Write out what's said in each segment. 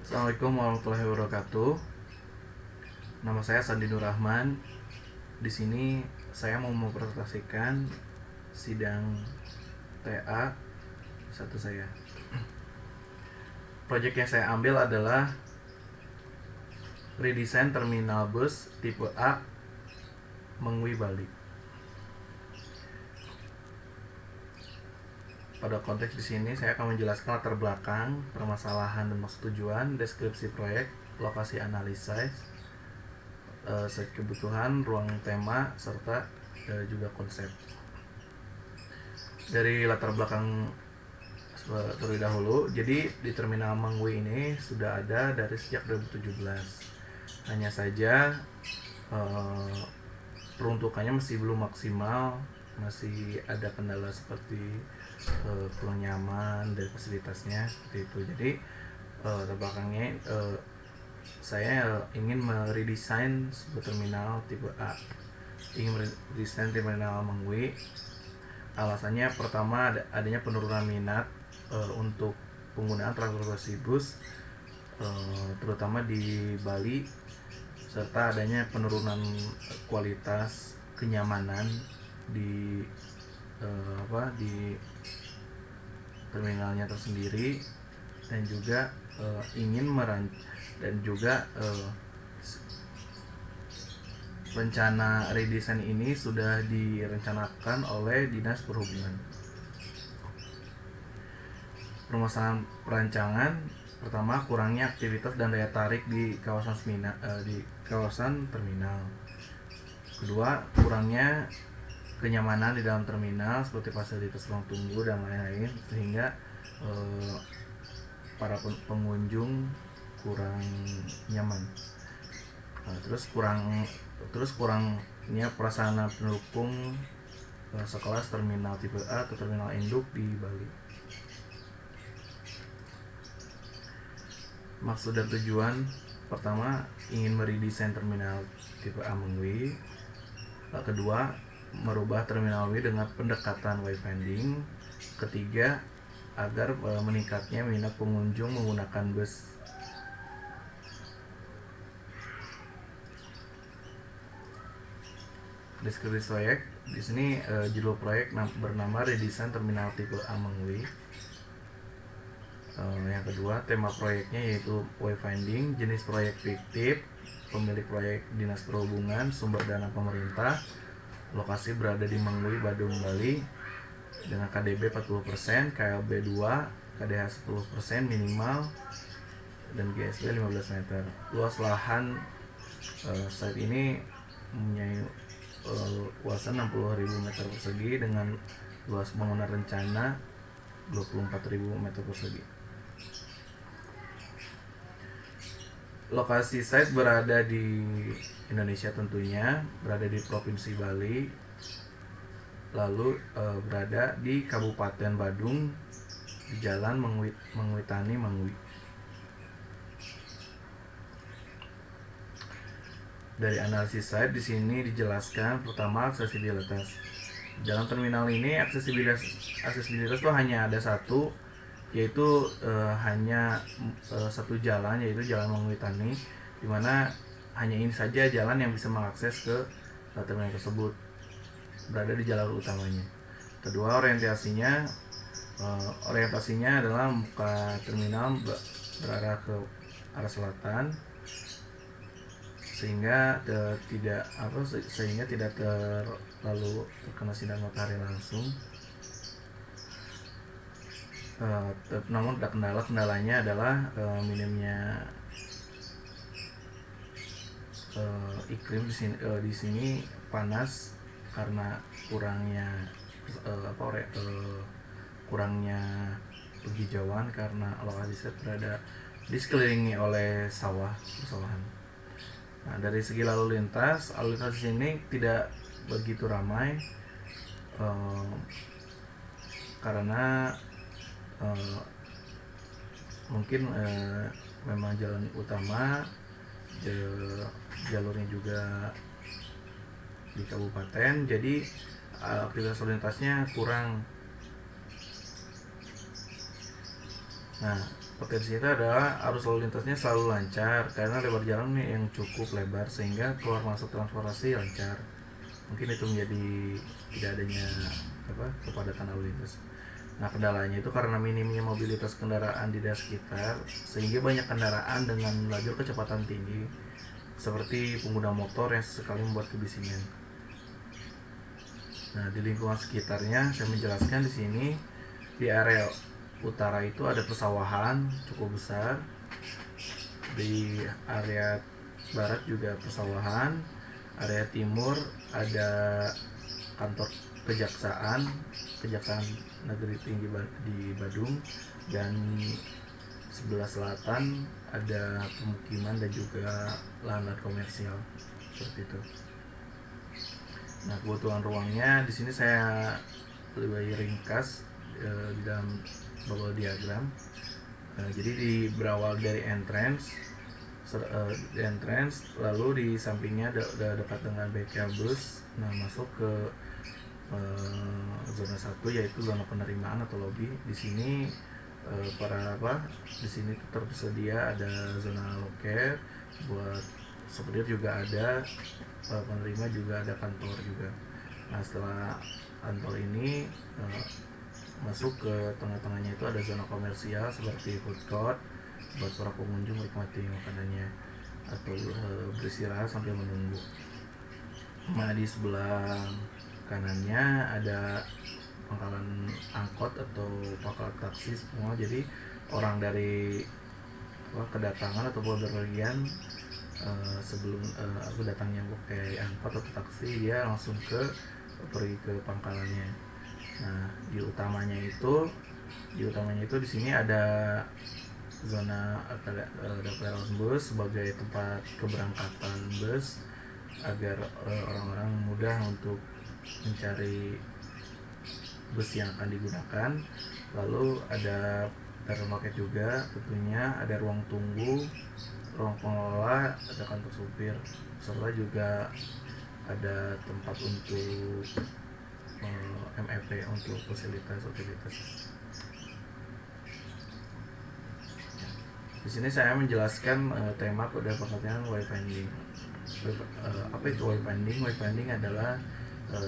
Assalamualaikum warahmatullahi wabarakatuh. Nama saya Sandi Nur Rahman. Di sini saya mau mempresentasikan sidang TA satu saya. Proyek yang saya ambil adalah redesign terminal bus tipe A Mengwi Bali. Pada konteks di sini saya akan menjelaskan latar belakang, permasalahan dan maksud tujuan, deskripsi proyek, lokasi analisis, set kebutuhan, ruang tema, serta juga konsep. Dari latar belakang terlebih dahulu, jadi di Terminal Mengwi ini sudah ada dari sejak 2017. Hanya saja peruntukannya masih belum maksimal, masih ada kendala seperti kurang nyaman dari fasilitasnya seperti itu. Jadi terbelakangnya saya ingin meredesain sebuah terminal tipe A, ingin meredesain terminal Mengwi. Alasannya pertama adanya penurunan minat untuk penggunaan transportasi bus terutama di Bali, serta adanya penurunan kualitas kenyamanan di di terminalnya tersendiri, dan juga ingin dan juga rencana redesign ini sudah direncanakan oleh Dinas Perhubungan. Permasalahan perancangan pertama, kurangnya aktivitas dan daya tarik di kawasan terminal. Kedua, kurangnya kenyamanan di dalam terminal seperti fasilitas ruang tunggu dan lain-lain, sehingga para pengunjung kurang nyaman. Terus kurangnya prasarana pendukung sekelas terminal tipe A atau terminal induk di Bali. Maksud dan tujuan pertama, ingin meredesain terminal tipe A Mengwi. Kedua, merubah terminal W dengan pendekatan wayfinding. Ketiga, agar meningkatnya minat pengunjung menggunakan bus. Deskripsi proyek di sini, judul proyek bernama redesign terminal tipe A Mengwi. Yang kedua, tema proyeknya yaitu wayfinding, jenis proyek fiktif, pemilik proyek Dinas Perhubungan, sumber dana pemerintah, lokasi berada di Mengwi, Badung, Bali, dengan KDB 40%, KLB 2, KDH 10% minimal, dan GSB 15 meter. Luas lahan site ini mempunyai luasan 60.000 meter persegi dengan luas bangunan rencana 24.000 meter persegi. Lokasi site berada di Indonesia tentunya, berada di Provinsi Bali, lalu berada di Kabupaten Badung, di Jalan Mengwitani Mengwi. Dari analisis site di sini dijelaskan pertama aksesibilitas. Dalam terminal ini aksesibilitas itu hanya ada satu, yaitu hanya satu jalan, yaitu Jalan Mengwitani, di mana hanya ini saja jalan yang bisa mengakses ke terminal tersebut, berada di jalur utamanya. Kedua, orientasinya adalah muka terminal berarah ke arah selatan, sehingga tidak terlalu terkena sinar matahari langsung. Namun kendalanya adalah minimnya iklim di sini panas karena kurangnya penghijauan, karena lokasi set berada disekelilingi oleh persawahan. Nah, dari segi lalu lintas di sini tidak begitu ramai karena mungkin memang jalan utama, jalurnya juga di kabupaten, jadi aktivitas lalu lintasnya kurang. Nah, Potensinya adalah arus lalu lintasnya selalu lancar karena lebar jalan yang cukup lebar sehingga keluar masuk transportasi lancar. Mungkin itu menjadi tidak adanya kepadatan lalu lintas. Nah, kendalanya itu karena minimnya mobilitas kendaraan di daerah sekitar sehingga banyak kendaraan dengan laju kecepatan tinggi seperti pengguna motor yang sesekali membuat kebisingan. Nah, di lingkungan sekitarnya saya menjelaskan di sini di area utara itu ada persawahan cukup besar, di area barat juga persawahan, area timur ada kantor kejaksaan negeri tinggi di Badung, dan sebelah selatan ada pemukiman dan juga lahan komersial seperti itu. Nah, kebutuhan ruangnya di sini saya lebih ringkas di dalam bubble diagram. Jadi berawal dari entrance, lalu di sampingnya dekat dengan bengkel bus. Nah, masuk ke zona 1 yaitu zona penerimaan atau lobby. Di sini di sini tersedia ada zona loket buat supir, juga ada penerima, juga ada kantor juga. Nah, setelah kantor ini masuk ke tengah-tengahnya itu ada zona komersial seperti food court buat para pengunjung menikmati makanannya atau beristirahat sambil menunggu. Nah, di sebelah kanannya ada pangkalan angkot atau pangkalan taksi semua. Jadi orang dari kedatangan atau bepergian sebelum datangnya pakai angkot atau taksi, dia langsung pergi ke pangkalannya. Nah, di utamanya itu di sini ada zona ada peron bus sebagai tempat keberangkatan bus agar orang-orang mudah untuk mencari bus yang akan digunakan. Lalu ada peron loket juga, tentunya ada ruang tunggu, ruang pengelola, ada kantor supir, serta juga ada tempat untuk MEP untuk fasilitas. Di sini saya menjelaskan tema pada pengertian wayfinding. Apa itu wayfinding? Wayfinding adalah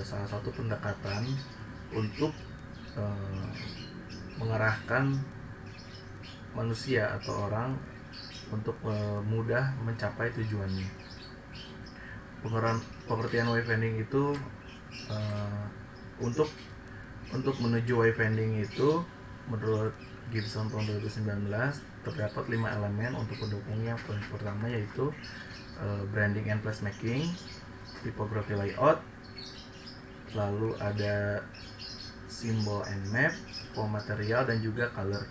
salah satu pendekatan untuk mengarahkan manusia atau orang untuk mudah mencapai tujuannya. Pengertian wayfinding itu untuk menuju wayfinding itu menurut Gibson tahun 2019 terdapat 5 elemen untuk pendukungnya. Poin pertama yaitu branding and placemaking, typography layout, lalu ada symbol and map, form material, dan juga color.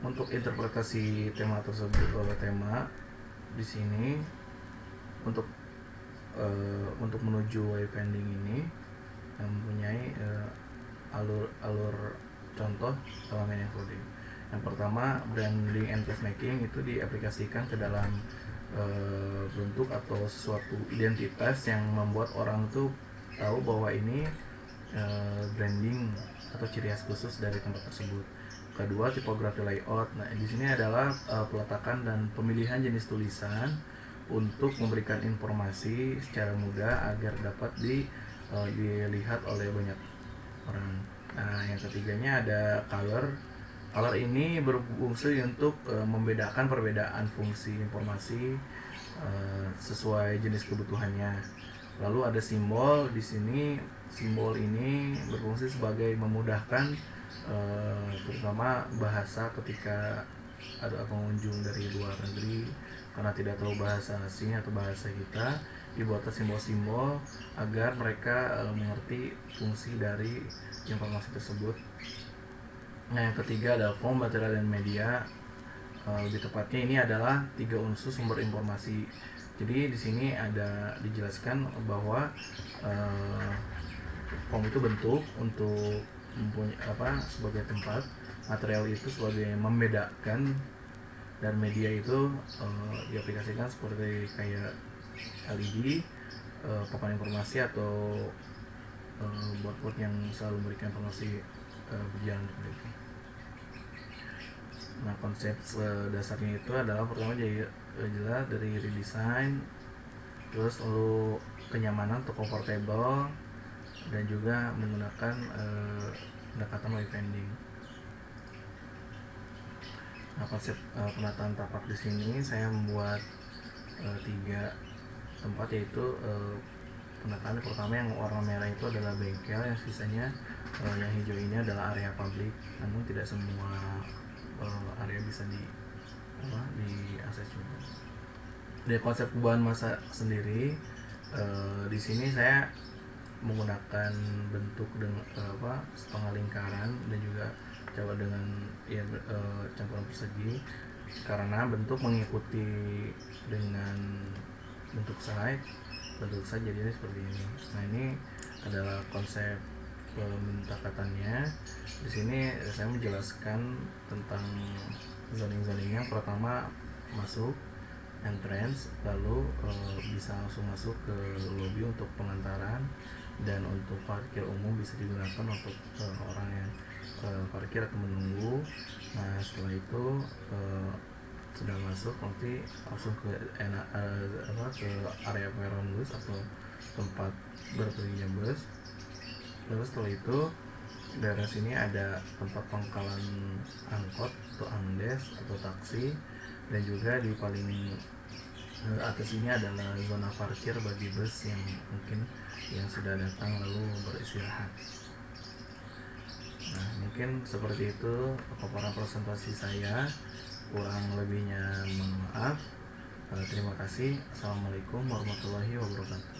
Untuk interpretasi tema tersebut, tema di sini untuk menuju wayfinding ini mempunyai alur contoh elemen yang coding. Yang pertama, branding and placemaking itu diaplikasikan ke dalam bentuk atau suatu identitas yang membuat orang tuh tahu bahwa ini branding atau ciri khas khusus dari tempat tersebut. Kedua, tipografi layout. Nah, di sini adalah peletakan dan pemilihan jenis tulisan untuk memberikan informasi secara mudah agar dapat dilihat oleh banyak orang. Nah, yang ketiganya ada color. Color ini berfungsi untuk membedakan perbedaan fungsi informasi sesuai jenis kebutuhannya. Lalu ada simbol. Di sini simbol ini berfungsi sebagai memudahkan terutama bahasa ketika ada pengunjung dari luar negeri karena tidak tahu bahasa asing atau bahasa kita, dibuatlah simbol-simbol agar mereka mengerti fungsi dari informasi tersebut. Nah, yang ketiga adalah form, material, dan media. Lebih tepatnya ini adalah 3 unsur sumber informasi. Jadi di sini ada dijelaskan bahwa form itu bentuk untuk mempunyai sebagai tempat, material itu sebagai membedakan, dan media itu diaplikasikan seperti kayak LED, papan informasi atau board yang selalu memberikan informasi berjalan seperti itu. Nah, konsep dasarnya itu adalah pertama jelas dari redesign, terus lalu kenyamanan atau comfortable, dan juga menggunakan pendekatan wayfinding. Nah, konsep penataan tapak di sini saya membuat 3 tempat, yaitu penataan pertama yang warna merah itu adalah bengkel, yang sisanya yang hijau ini adalah area publik. Namun tidak semua area bisa diakses juga. Dari konsep perubahan masa sendiri, di sini saya menggunakan bentuk dengan setengah lingkaran dan juga coba dengan campuran persegi, karena bentuk mengikuti dengan bentuk side jadinya seperti ini. Nah, ini adalah konsep pemintakatan-nya. Di sini saya menjelaskan tentang zoningnya. Pertama, masuk entrance, lalu bisa langsung masuk ke lobby untuk pengantaran, dan untuk parkir umum bisa digunakan untuk orang yang parkir atau menunggu. Nah, setelah itu sudah masuk, nanti langsung ke area peron bus atau tempat berperginya bus. Lalu setelah itu daerah sini ada tempat pangkalan angkot atau angdes atau taksi, dan juga di paling atas ini adalah zona parkir bagi bus yang mungkin yang sudah datang lalu beristirahat. Nah, mungkin seperti itu paparan presentasi saya. Kurang lebihnya mohon maaf. Terima kasih. Assalamualaikum warahmatullahi wabarakatuh.